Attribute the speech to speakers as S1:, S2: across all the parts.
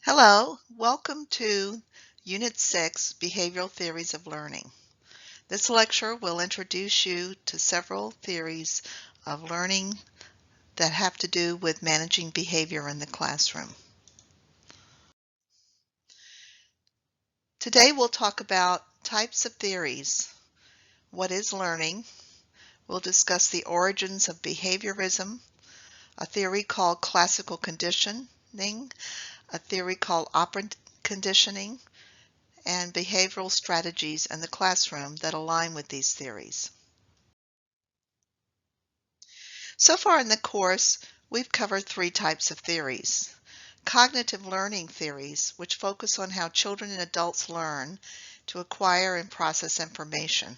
S1: Hello, welcome to Unit 6, Behavioral Theories of Learning. This lecture will introduce you to several theories of learning that have to do with managing behavior in the classroom. Today we'll talk about types of theories. What is learning? We'll discuss the origins of behaviorism, a theory called classical conditioning, a theory called operant conditioning, and behavioral strategies in the classroom that align with these theories. So far in the course, we've covered three types of theories. Cognitive learning theories, which focus on how children and adults learn to acquire and process information.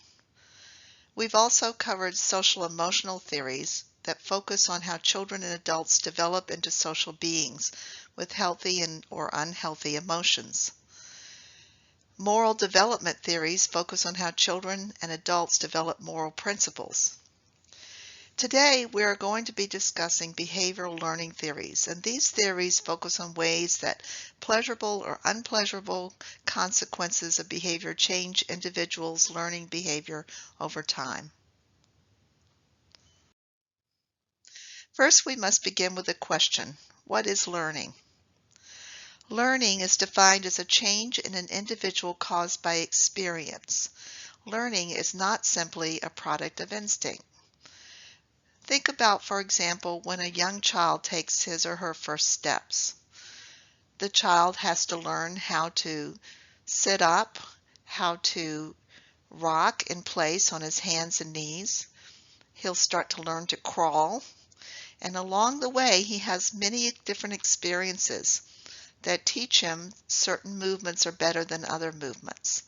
S1: We've also covered social emotional theories that focus on how children and adults develop into social beings with healthy or unhealthy emotions. Moral development theories focus on how children and adults develop moral principles. Today, we are going to be discussing behavioral learning theories, and these theories focus on ways that pleasurable or unpleasurable consequences of behavior change individuals' learning behavior over time. First, we must begin with a question. What is learning? Learning is defined as a change in an individual caused by experience. Learning is not simply a product of instinct. Think about, for example, when a young child takes his or her first steps. The child has to learn how to sit up, how to rock in place on his hands and knees. He'll start to learn to crawl. And along the way, he has many different experiences that teach him certain movements are better than other movements.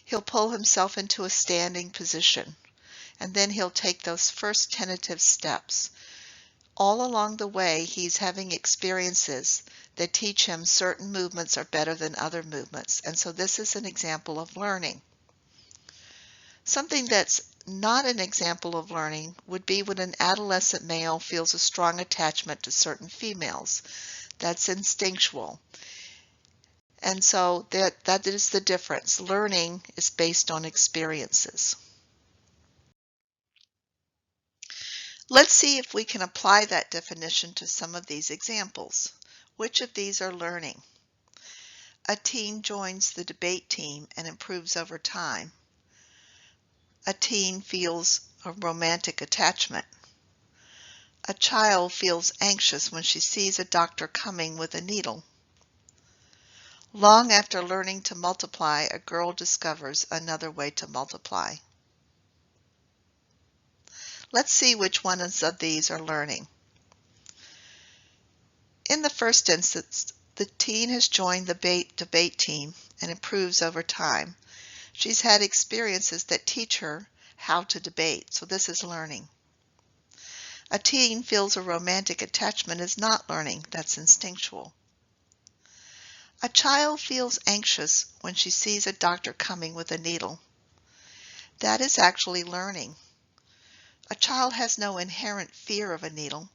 S1: He'll pull himself into a standing position, and then he'll take those first tentative steps. All along the way, he's having experiences that teach him certain movements are better than other movements, and so this is an example of learning. Something that's not an example of learning would be when an adolescent male feels a strong attachment to certain females. That's instinctual. And so that is the difference. Learning is based on experiences. Let's see if we can apply that definition to some of these examples. Which of these are learning? A teen joins the debate team and improves over time. A teen feels a romantic attachment. A child feels anxious when she sees a doctor coming with a needle. Long after learning to multiply, a girl discovers another way to multiply. Let's see which ones of these are learning. In the first instance, the teen has joined the debate team and improves over time. She's had experiences that teach her how to debate, so this is learning. A teen feels a romantic attachment is not learning, that's instinctual. A child feels anxious when she sees a doctor coming with a needle. That is actually learning. A child has no inherent fear of a needle,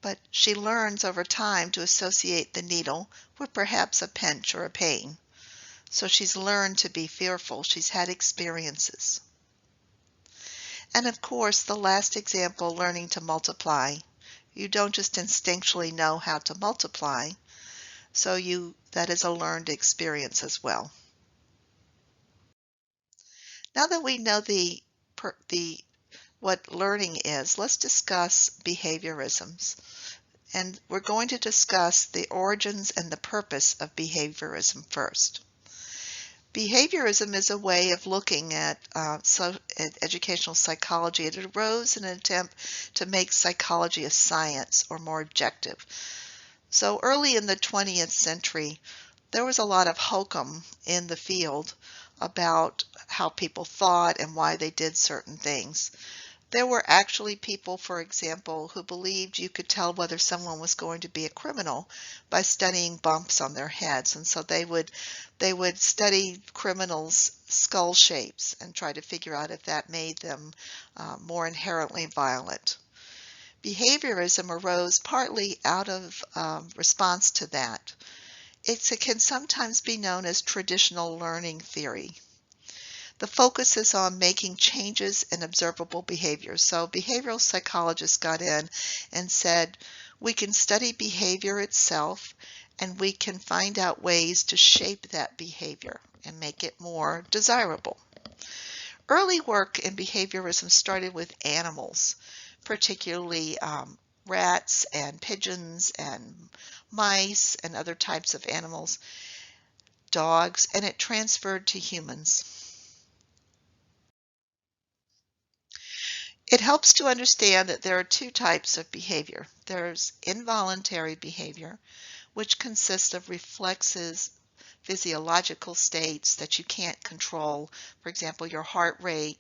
S1: but she learns over time to associate the needle with perhaps a pinch or a pain. So she's learned to be fearful. She's had experiences. And of course, the last example, learning to multiply. You don't just instinctually know how to multiply, so that is a learned experience as well. Now that we know what learning is, let's discuss behaviorisms. And we're going to discuss the origins and the purpose of behaviorism first. Behaviorism is a way of looking at educational psychology. It arose in an attempt to make psychology a science or more objective. So early in the 20th century, there was a lot of hokum in the field about how people thought and why they did certain things. There were actually people, for example, who believed you could tell whether someone was going to be a criminal by studying bumps on their heads. And so they would study criminals' skull shapes and try to figure out if that made them more inherently violent. Behaviorism arose partly out of response to that. It can sometimes be known as traditional learning theory. The focus is on making changes in observable behavior. So behavioral psychologists got in and said, we can study behavior itself and we can find out ways to shape that behavior and make it more desirable. Early work in behaviorism started with animals, particularly rats and pigeons and mice and other types of animals, dogs, and it transferred to humans. It helps to understand that there are two types of behavior. There's involuntary behavior, which consists of reflexes, physiological states that you can't control, for example, your heart rate.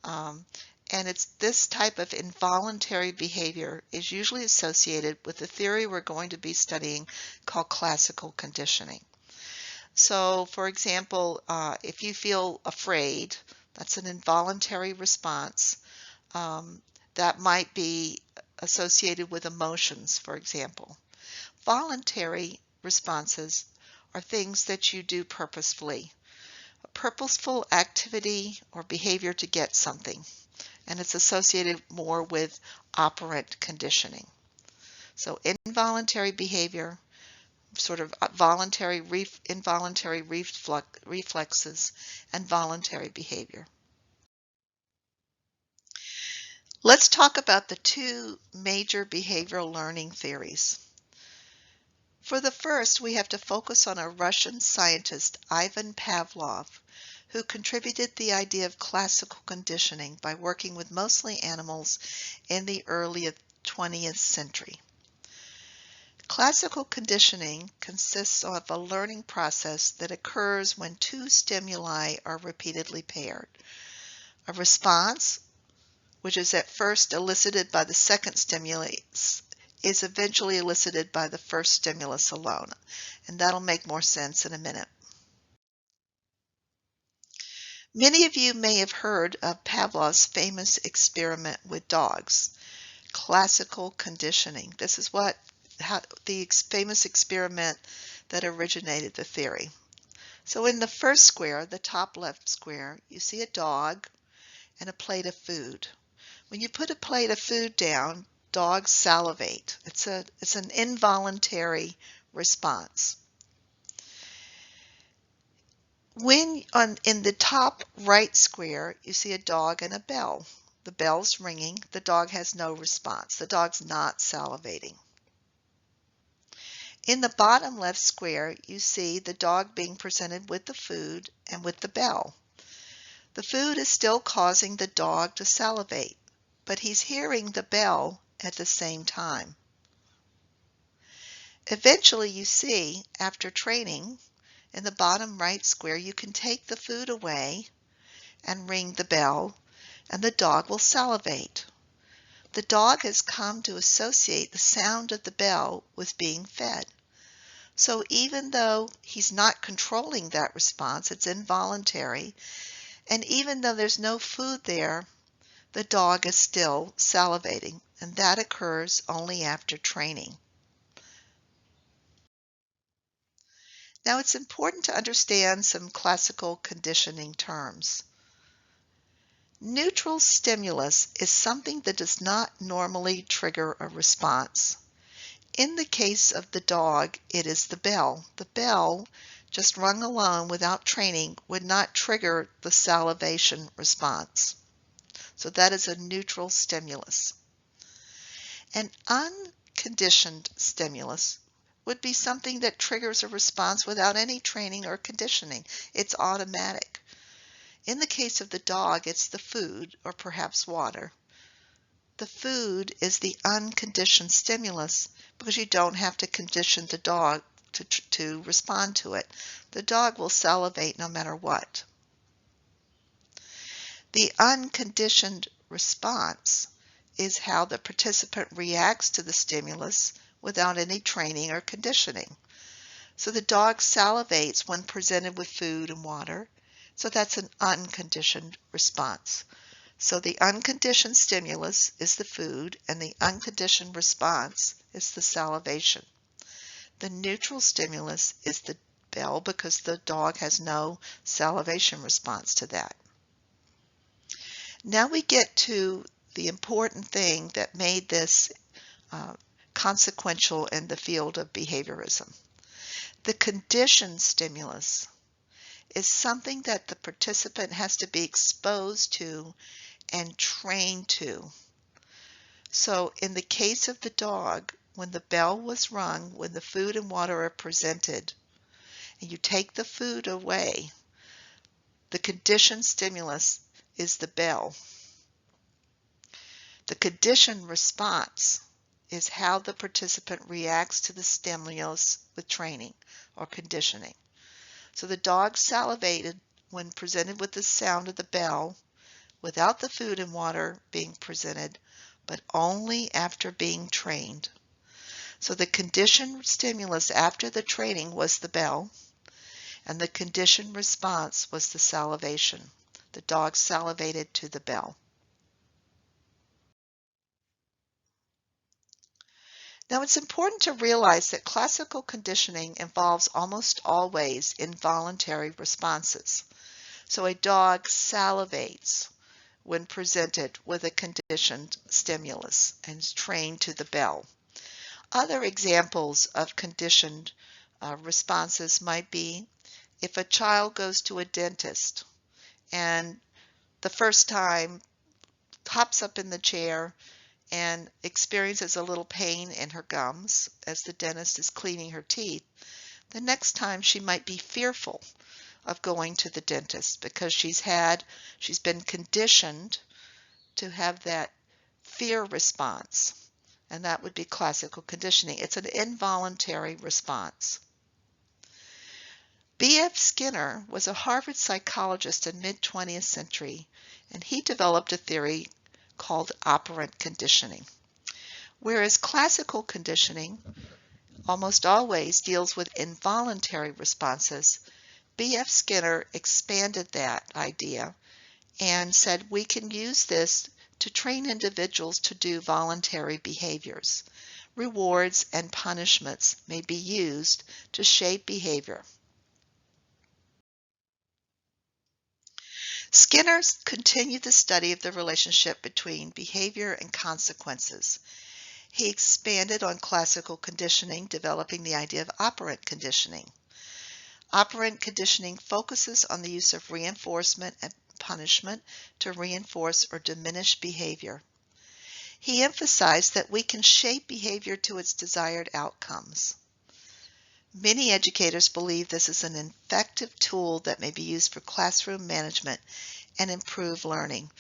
S1: And it's this type of involuntary behavior is usually associated with the theory we're going to be studying called classical conditioning. So, for example, if you feel afraid, that's an involuntary response. That might be associated with emotions, for example. Voluntary responses are things that you do purposefully. A purposeful activity or behavior to get something, and it's associated more with operant conditioning. So involuntary behavior, sort of involuntary reflexes, and voluntary behavior. Let's talk about the two major behavioral learning theories. For the first, we have to focus on a Russian scientist, Ivan Pavlov, who contributed the idea of classical conditioning by working with mostly animals in the early 20th century. Classical conditioning consists of a learning process that occurs when two stimuli are repeatedly paired. A response, which is at first elicited by the second stimulus, is eventually elicited by the first stimulus alone. And that'll make more sense in a minute. Many of you may have heard of Pavlov's famous experiment with dogs, classical conditioning. This is the famous experiment that originated the theory. So in the first square, the top left square, you see a dog and a plate of food. When you put a plate of food down, dogs salivate. It's an involuntary response. In the top right square, you see a dog and a bell. The bell's ringing. The dog has no response. The dog's not salivating. In the bottom left square, you see the dog being presented with the food and with the bell. The food is still causing the dog to salivate, but he's hearing the bell at the same time. Eventually, you see, after training, in the bottom right square, you can take the food away and ring the bell, and the dog will salivate. The dog has come to associate the sound of the bell with being fed. So even though he's not controlling that response, it's involuntary, and even though there's no food there, the dog is still salivating, and that occurs only after training. Now it's important to understand some classical conditioning terms. Neutral stimulus is something that does not normally trigger a response. In the case of the dog, it is the bell. The bell, just rung alone without training, would not trigger the salivation response. So that is a neutral stimulus. An unconditioned stimulus would be something that triggers a response without any training or conditioning. It's automatic. In the case of the dog, it's the food, or perhaps water. The food is the unconditioned stimulus because you don't have to condition the dog to respond to it. The dog will salivate no matter what. The unconditioned response is how the participant reacts to the stimulus without any training or conditioning. So the dog salivates when presented with food and water, so that's an unconditioned response. So the unconditioned stimulus is the food, and the unconditioned response is the salivation. The neutral stimulus is the bell because the dog has no salivation response to that. Now we get to the important thing that made this consequential in the field of behaviorism. The conditioned stimulus is something that the participant has to be exposed to and trained to. So in the case of the dog, when the bell was rung, when the food and water are presented, and you take the food away, the conditioned stimulus is the bell. The conditioned response is how the participant reacts to the stimulus with training or conditioning. So the dog salivated when presented with the sound of the bell without the food and water being presented, but only after being trained. So the conditioned stimulus after the training was the bell, and the conditioned response was the salivation. The dog salivated to the bell. Now it's important to realize that classical conditioning involves almost always involuntary responses. So a dog salivates when presented with a conditioned stimulus and is trained to the bell. Other examples of conditioned responses might be if a child goes to a dentist and the first time hops up in the chair and experiences a little pain in her gums as the dentist is cleaning her teeth, the next time she might be fearful of going to the dentist because she's been conditioned to have that fear response, and that would be classical conditioning. It's an involuntary response. B.F. Skinner was a Harvard psychologist in mid-20th century, and he developed a theory called operant conditioning. Whereas classical conditioning almost always deals with involuntary responses, B.F. Skinner expanded that idea and said we can use this to train individuals to do voluntary behaviors. Rewards and punishments may be used to shape behavior. Skinner continued the study of the relationship between behavior and consequences. He expanded on classical conditioning, developing the idea of operant conditioning. Operant conditioning focuses on the use of reinforcement and punishment to reinforce or diminish behavior. He emphasized that we can shape behavior to its desired outcomes. Many educators believe this is an effective tool that may be used for classroom management and improve learning.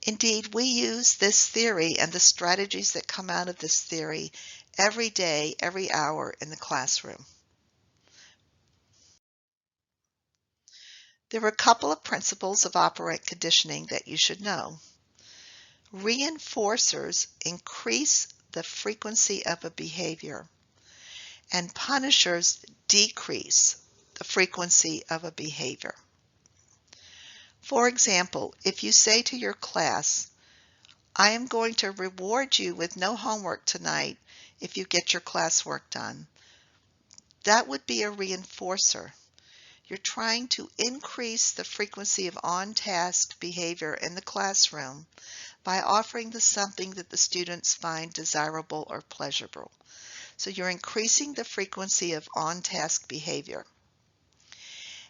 S1: Indeed, we use this theory and the strategies that come out of this theory every day, every hour in the classroom. There are a couple of principles of operant conditioning that you should know. Reinforcers increase the frequency of a behavior, and punishers decrease the frequency of a behavior. For example, if you say to your class, I am going to reward you with no homework tonight if you get your classwork done, that would be a reinforcer. You're trying to increase the frequency of on-task behavior in the classroom by offering something that the students find desirable or pleasurable. So you're increasing the frequency of on-task behavior.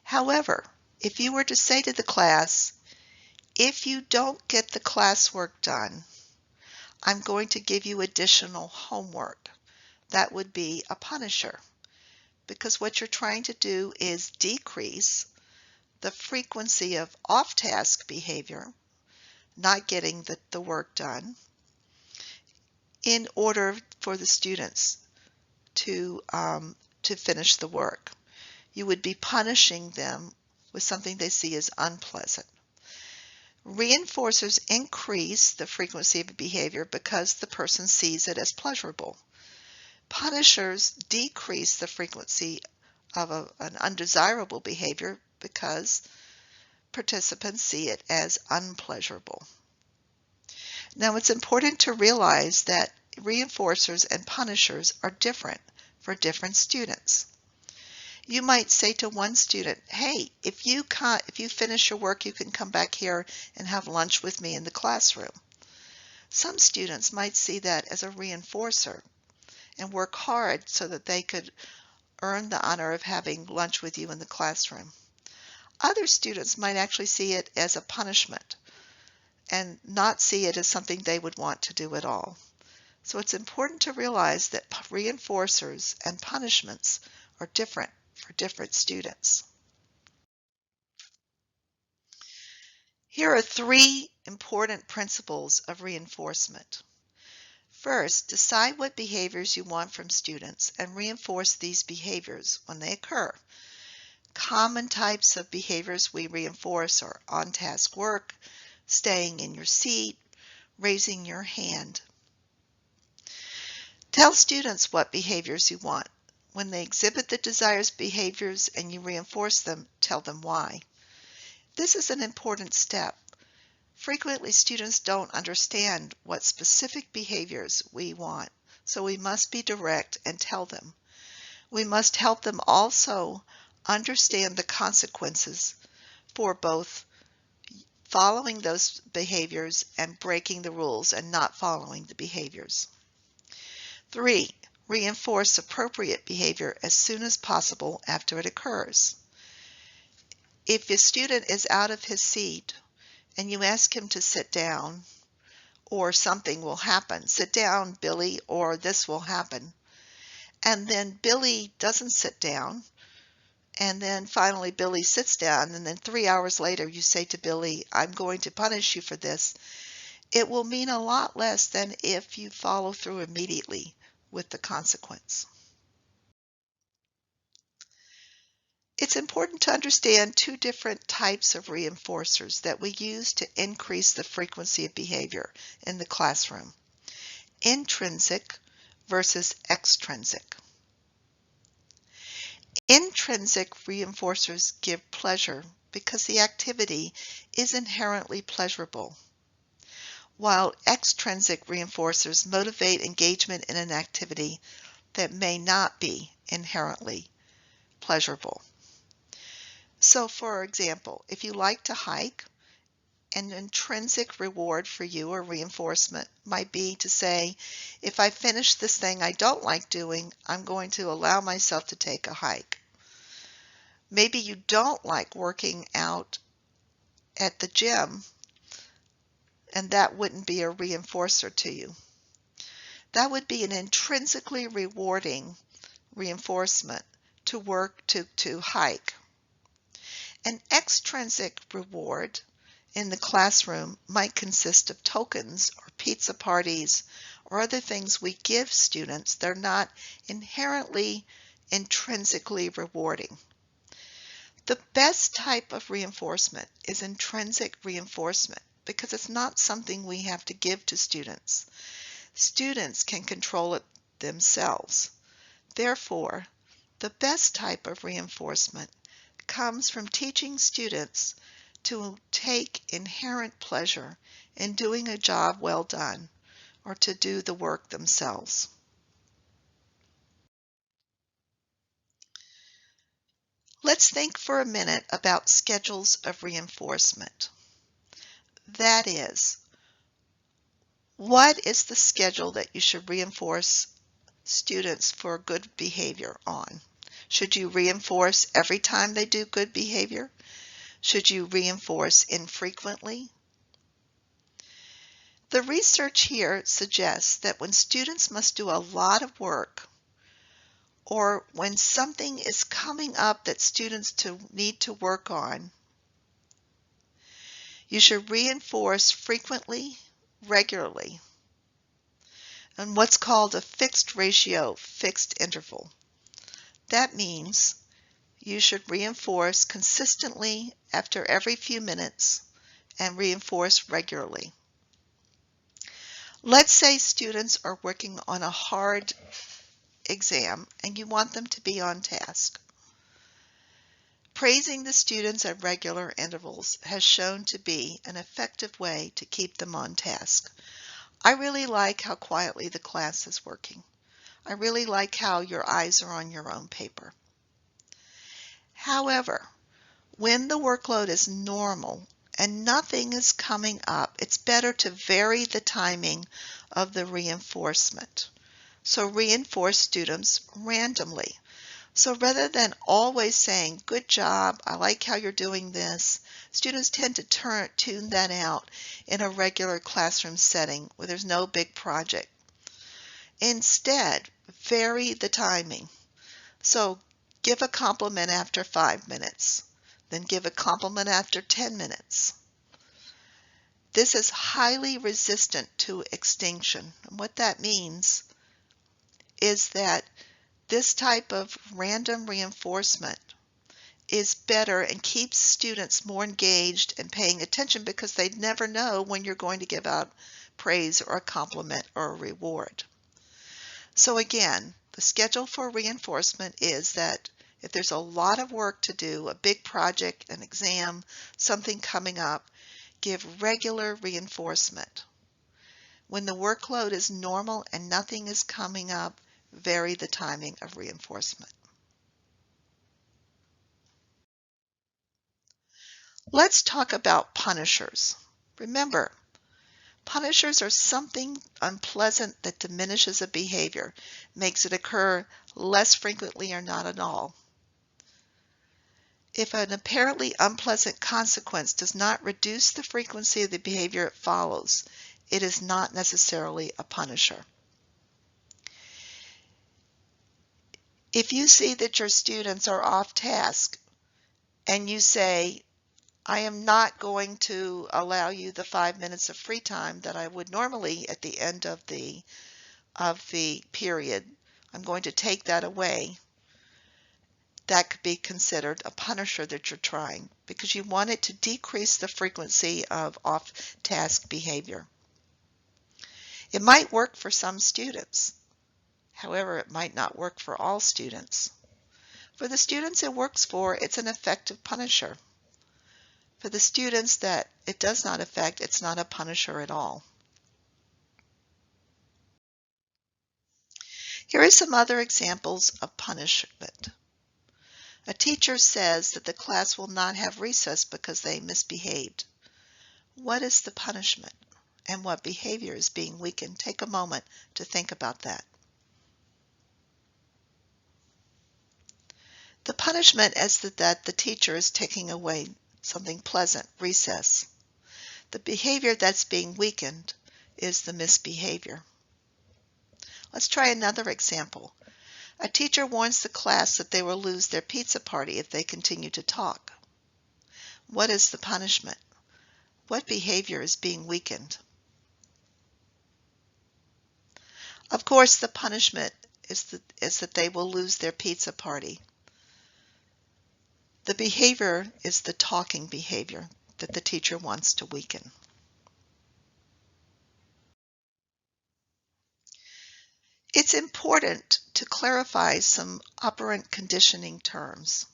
S1: However, if you were to say to the class, if you don't get the classwork done, I'm going to give you additional homework, that would be a punisher, because what you're trying to do is decrease the frequency of off-task behavior, not getting the work done, in order for the students to finish the work. You would be punishing them with something they see as unpleasant. Reinforcers increase the frequency of behavior because the person sees it as pleasurable. Punishers decrease the frequency of an undesirable behavior because participants see it as unpleasurable. Now, it's important to realize that reinforcers and punishers are different for different students. You might say to one student, hey, if you finish your work, you can come back here and have lunch with me in the classroom. Some students might see that as a reinforcer and work hard so that they could earn the honor of having lunch with you in the classroom. Other students might actually see it as a punishment and not see it as something they would want to do at all. So it's important to realize that reinforcers and punishments are different for different students. Here are 3 important principles of reinforcement. First, decide what behaviors you want from students and reinforce these behaviors when they occur. Common types of behaviors we reinforce are on-task work, staying in your seat, raising your hand. Tell students what behaviors you want. When they exhibit the desired behaviors and you reinforce them, tell them why. This is an important step. Frequently, students don't understand what specific behaviors we want, so we must be direct and tell them. We must help them also understand the consequences for both following those behaviors and breaking the rules and not following the behaviors. 3. Reinforce appropriate behavior as soon as possible after it occurs. If a student is out of his seat and you ask him to sit down, or something will happen, sit down, Billy, or this will happen, and then Billy doesn't sit down, and then finally Billy sits down, and then 3 hours later you say to Billy, I'm going to punish you for this, it will mean a lot less than if you follow through immediately with the consequence. It's important to understand 2 different types of reinforcers that we use to increase the frequency of behavior in the classroom. Intrinsic versus extrinsic. Intrinsic reinforcers give pleasure because the activity is inherently pleasurable, while extrinsic reinforcers motivate engagement in an activity that may not be inherently pleasurable. So, for example, if you like to hike, an intrinsic reward for you or reinforcement might be to say, if I finish this thing I don't like doing, I'm going to allow myself to take a hike. Maybe you don't like working out at the gym, and that wouldn't be a reinforcer to you. That would be an intrinsically rewarding reinforcement to work to hike. An extrinsic reward in the classroom might consist of tokens or pizza parties or other things we give students that are not inherently intrinsically rewarding. The best type of reinforcement is intrinsic reinforcement because it's not something we have to give to students. Students can control it themselves. Therefore, the best type of reinforcement comes from teaching students to take inherent pleasure in doing a job well done or to do the work themselves. Let's think for a minute about schedules of reinforcement. That is, what is the schedule that you should reinforce students for good behavior on? Should you reinforce every time they do good behavior? Should you reinforce infrequently? The research here suggests that when students must do a lot of work, or when something is coming up that students need to work on, you should reinforce frequently, regularly, and what's called a fixed ratio, fixed interval. That means you should reinforce consistently after every few minutes and reinforce regularly. Let's say students are working on a hard exam and you want them to be on task. Praising the students at regular intervals has shown to be an effective way to keep them on task. I really like how quietly the class is working. I really like how your eyes are on your own paper. However, when the workload is normal and nothing is coming up, it's better to vary the timing of the reinforcement. So reinforce students randomly. So rather than always saying, good job, I like how you're doing this, students tend to tune that out in a regular classroom setting where there's no big project. Instead, vary the timing. So give a compliment after 5 minutes, then give a compliment after 10 minutes. This is highly resistant to extinction. And what that means is that this type of random reinforcement is better and keeps students more engaged and paying attention because they never know when you're going to give out praise or a compliment or a reward. So again, the schedule for reinforcement is that if there's a lot of work to do, a big project, an exam, something coming up, give regular reinforcement. When the workload is normal and nothing is coming up, vary the timing of reinforcement. Let's talk about punishers. Remember, punishers are something unpleasant that diminishes a behavior, makes it occur less frequently or not at all. If an apparently unpleasant consequence does not reduce the frequency of the behavior it follows, it is not necessarily a punisher. If you see that your students are off task and you say, I am not going to allow you the 5 minutes of free time that I would normally at the end of the period, I'm going to take that away. That could be considered a punisher that you're trying because you want it to decrease the frequency of off-task behavior. It might work for some students. However, it might not work for all students. For the students it works for, it's an effective punisher. For the students that it does not affect, it's not a punisher at all. Here are some other examples of punishment. A teacher says that the class will not have recess because they misbehaved. What is the punishment and what behavior is being weakened? Take a moment to think about that. The punishment is that the teacher is taking away something pleasant, recess. The behavior that's being weakened is the misbehavior. Let's try another example. A teacher warns the class that they will lose their pizza party if they continue to talk. What is the punishment? What behavior is being weakened? Of course, the punishment is that they will lose their pizza party. The behavior is the talking behavior that the teacher wants to weaken. It's important to clarify some operant conditioning terms.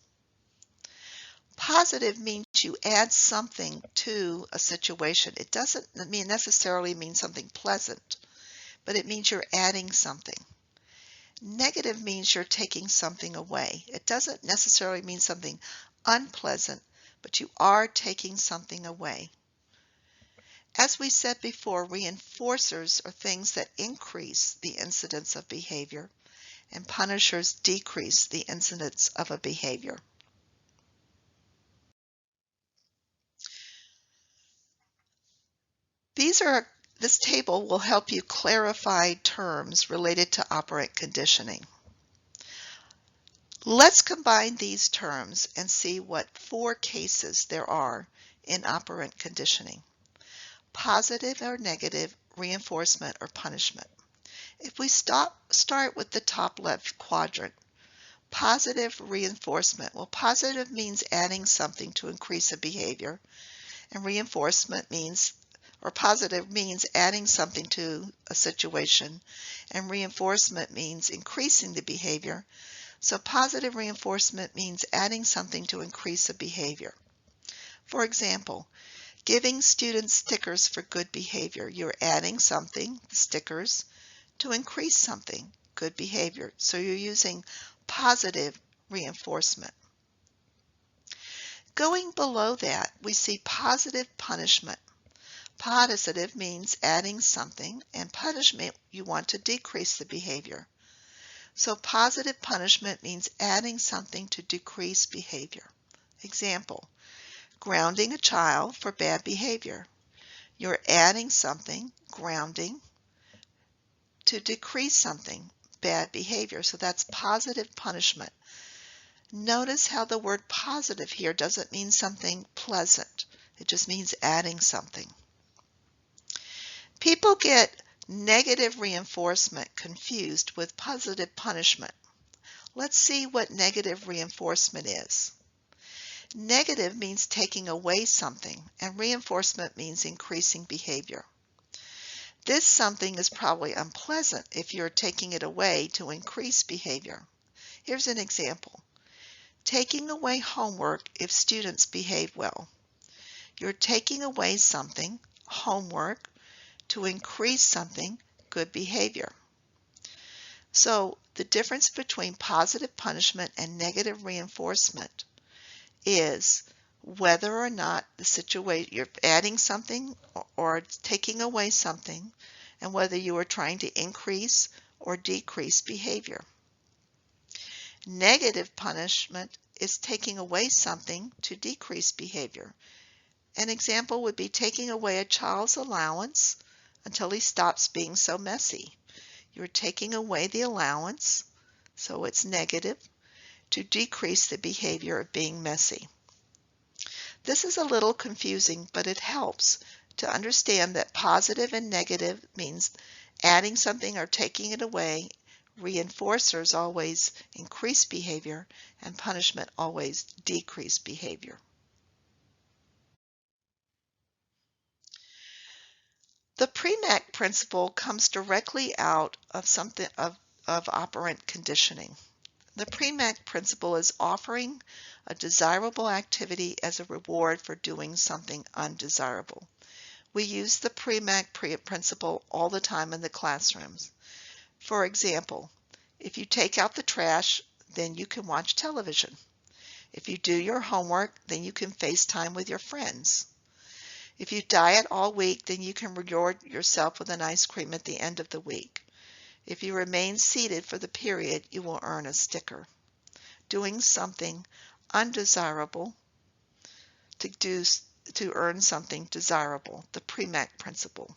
S1: Positive means you add something to a situation. It doesn't necessarily mean something pleasant, but it means you're adding something. Negative means you're taking something away. It doesn't necessarily mean something unpleasant, but you are taking something away. As we said before, reinforcers are things that increase the incidence of behavior, and punishers decrease the incidence of a behavior. This table will help you clarify terms related to operant conditioning. Let's combine these terms and see what 4 cases there are in operant conditioning: positive or negative reinforcement or punishment. If we start with the top left quadrant, positive reinforcement. Well, positive means adding something to increase a behavior, and reinforcement means, or positive means adding something to a situation, and reinforcement means increasing the behavior. So positive reinforcement means adding something to increase a behavior. For example, giving students stickers for good behavior. You're adding something, stickers, to increase something. good behavior. So you're using positive reinforcement. Going below that, we see positive punishment. Positive means adding something, and punishment, you want to decrease the behavior. So positive punishment means adding something to decrease behavior. Example, grounding a child for bad behavior. You're adding something, grounding, to decrease something, bad behavior. So that's positive punishment. Notice how the word positive here doesn't mean something pleasant. It just means adding something. People get negative reinforcement confused with positive punishment. Let's see what negative reinforcement is. Negative means taking away something, and reinforcement means increasing behavior. This something is probably unpleasant if you're taking it away to increase behavior. Here's an example. Taking away homework if students behave well. You're taking away something, homework, to increase something, good behavior. So the difference between positive punishment and negative reinforcement is whether or not the situation, you're adding something or taking away something, and whether you are trying to increase or decrease behavior. Negative punishment is taking away something to decrease behavior. An example would be taking away a child's allowance until he stops being so messy. You're taking away the allowance, so it's negative, to decrease the behavior of being messy. This is a little confusing, but it helps to understand that positive and negative means adding something or taking it away. Reinforcers always increase behavior, and punishment always decrease behavior. The Premack principle comes directly out of operant conditioning. The Premack principle is offering a desirable activity as a reward for doing something undesirable. We use the Premack principle all the time in the classrooms. For example, if you take out the trash, then you can watch television. If you do your homework, then you can FaceTime with your friends. If you diet all week, then you can reward yourself with an ice cream at the end of the week. If you remain seated for the period, you will earn a sticker. Doing something undesirable to earn something desirable, the Premack principle.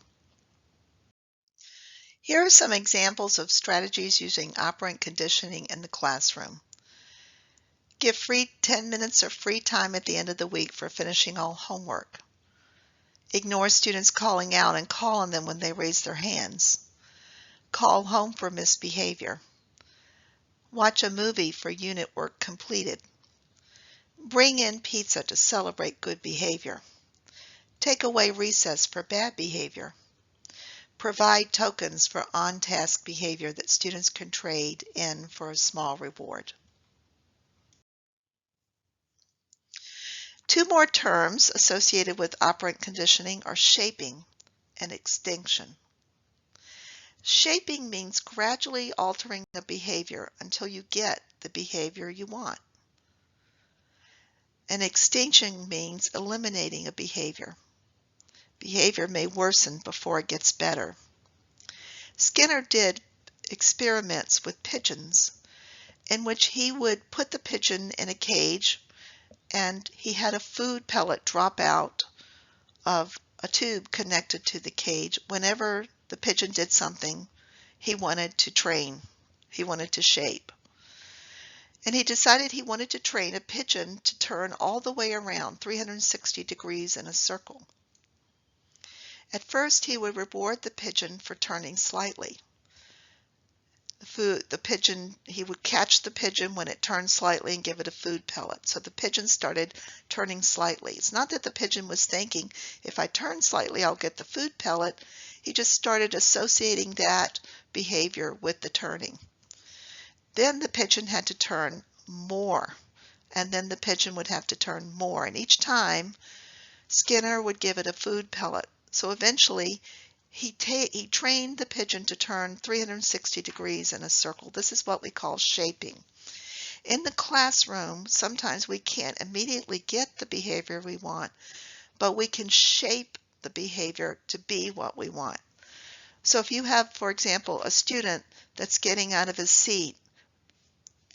S1: Here are some examples of strategies using operant conditioning in the classroom. Give 10 minutes of free time at the end of the week for finishing all homework. Ignore students calling out and call on them when they raise their hands. Call home for misbehavior. Watch a movie for unit work completed. Bring in pizza to celebrate good behavior. Take away recess for bad behavior. Provide tokens for on-task behavior that students can trade in for a small reward. Two more terms associated with operant conditioning are shaping and extinction. Shaping means gradually altering a behavior until you get the behavior you want. And extinction means eliminating a behavior. Behavior may worsen before it gets better. Skinner did experiments with pigeons in which he would put the pigeon in a cage and he had a food pellet drop out of a tube connected to the cage whenever the pigeon did something he wanted to train, he wanted to shape. And he decided he wanted to train a pigeon to turn all the way around 360 degrees in a circle. At first he would reward the pigeon for turning slightly. He would catch the pigeon when it turned slightly and give it a food pellet. So the pigeon started turning slightly. It's not that the pigeon was thinking, if I turn slightly, I'll get the food pellet. He just started associating that behavior with the turning. Then the pigeon had to turn more, and then the pigeon would have to turn more. And each time, Skinner would give it a food pellet. So eventually, He trained the pigeon to turn 360 degrees in a circle. This is what we call shaping. In the classroom, sometimes we can't immediately get the behavior we want, but we can shape the behavior to be what we want. So if you have, for example, a student that's getting out of his seat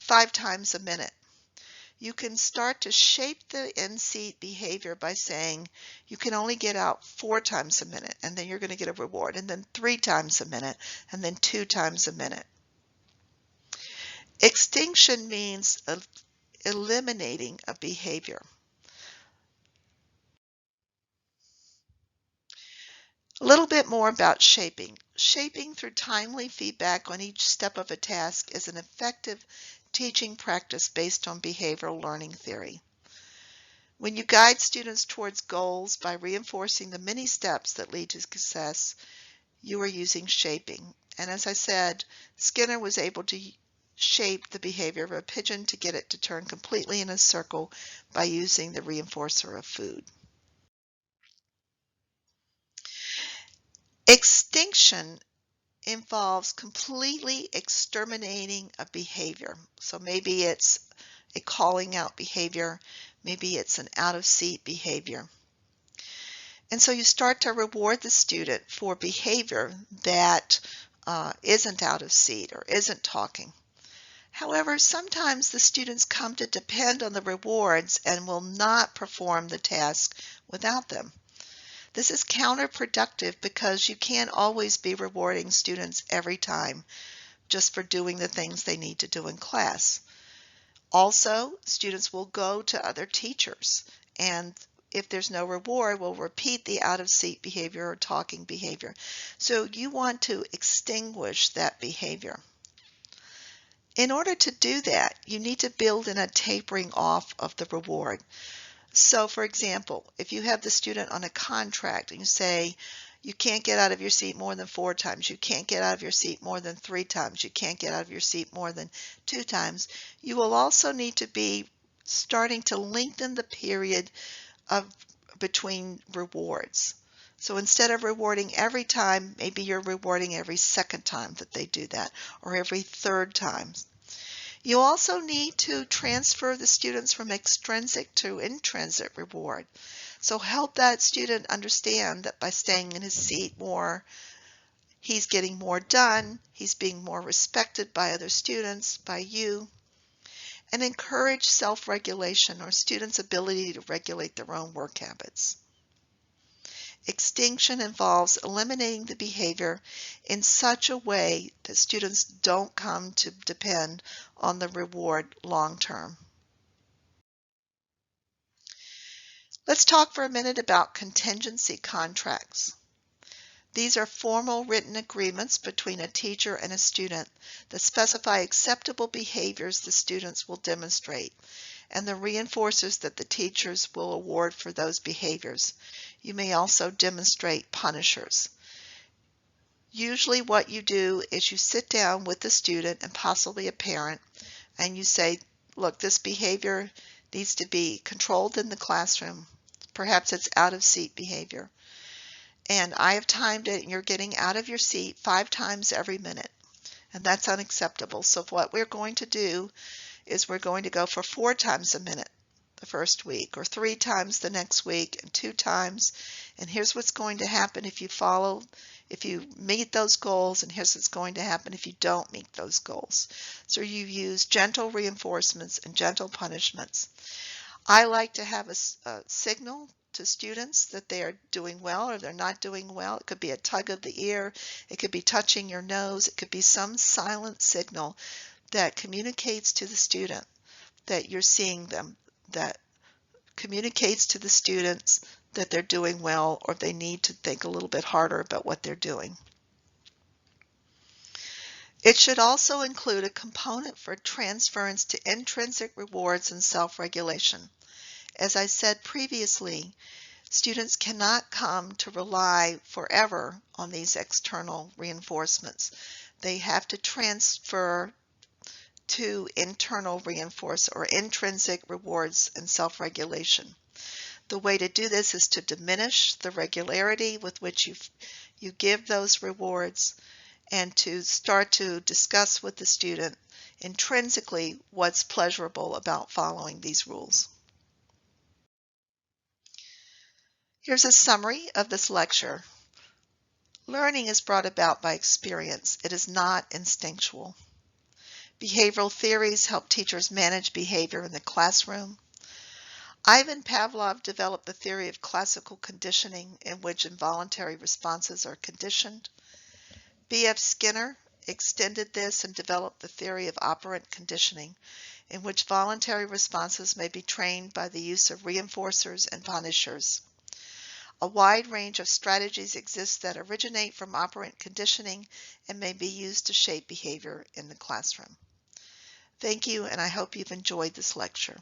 S1: 5 times a minute, you can start to shape the in-seat behavior by saying you can only get out 4 times a minute, and then you're going to get a reward, and then 3 times a minute, and then 2 times a minute. Extinction means eliminating a behavior. A little bit more about shaping. Shaping through timely feedback on each step of a task is an effective teaching practice based on behavioral learning theory. When you guide students towards goals by reinforcing the many steps that lead to success, you are using shaping. And as I said, Skinner was able to shape the behavior of a pigeon to get it to turn completely in a circle by using the reinforcer of food. Extinction involves completely exterminating a behavior. So maybe it's a calling out behavior, maybe it's an out of seat behavior. And so you start to reward the student for behavior that isn't out of seat or isn't talking. However, sometimes the students come to depend on the rewards and will not perform the task without them. This is counterproductive because you can't always be rewarding students every time just for doing the things they need to do in class. Also, students will go to other teachers, and if there's no reward, will repeat the out-of-seat behavior or talking behavior. So you want to extinguish that behavior. In order to do that, you need to build in a tapering off of the reward. So for example, if you have the student on a contract and you say, you can't get out of your seat more than 4 times, you can't get out of your seat more than 3 times, you can't get out of your seat more than 2 times, you will also need to be starting to lengthen the period between rewards. So instead of rewarding every time, maybe you're rewarding every second time that they do that, or every third time. You also need to transfer the students from extrinsic to intrinsic reward. So help that student understand that by staying in his seat more, he's getting more done, he's being more respected by other students, by you, and encourage self-regulation or students' ability to regulate their own work habits. Extinction involves eliminating the behavior in such a way that students don't come to depend on the reward long term. Let's talk for a minute about contingency contracts. These are formal written agreements between a teacher and a student that specify acceptable behaviors the students will demonstrate and the reinforcers that the teachers will award for those behaviors. You may also demonstrate punishers. Usually what you do is you sit down with the student and possibly a parent and you say, look, this behavior needs to be controlled in the classroom. Perhaps it's out of seat behavior. And I have timed it and you're getting out of your seat 5 times every minute. And that's unacceptable. So what we're going to do is we're going to go for 4 times a minute the first week, or 3 times the next week, and 2 times. And here's what's going to happen if you meet those goals, and here's what's going to happen if you don't meet those goals. So you use gentle reinforcements and gentle punishments. I like to have a signal to students that they are doing well or they're not doing well. It could be a tug of the ear, it could be touching your nose, it could be some silent signal that communicates to the student that you're seeing them, that communicates to the students that they're doing well or they need to think a little bit harder about what they're doing. It should also include a component for transference to intrinsic rewards and self-regulation. As I said previously, students cannot come to rely forever on these external reinforcements. They have to transfer to internal reinforce or intrinsic rewards and self-regulation. The way to do this is to diminish the regularity with which You give those rewards and to start to discuss with the student intrinsically what's pleasurable about following these rules. Here's a summary of this lecture. Learning is brought about by experience. It is not instinctual. Behavioral theories help teachers manage behavior in the classroom. Ivan Pavlov developed the theory of classical conditioning, in which involuntary responses are conditioned. B.F. Skinner extended this and developed the theory of operant conditioning, in which voluntary responses may be trained by the use of reinforcers and punishers. A wide range of strategies exist that originate from operant conditioning and may be used to shape behavior in the classroom. Thank you, and I hope you've enjoyed this lecture.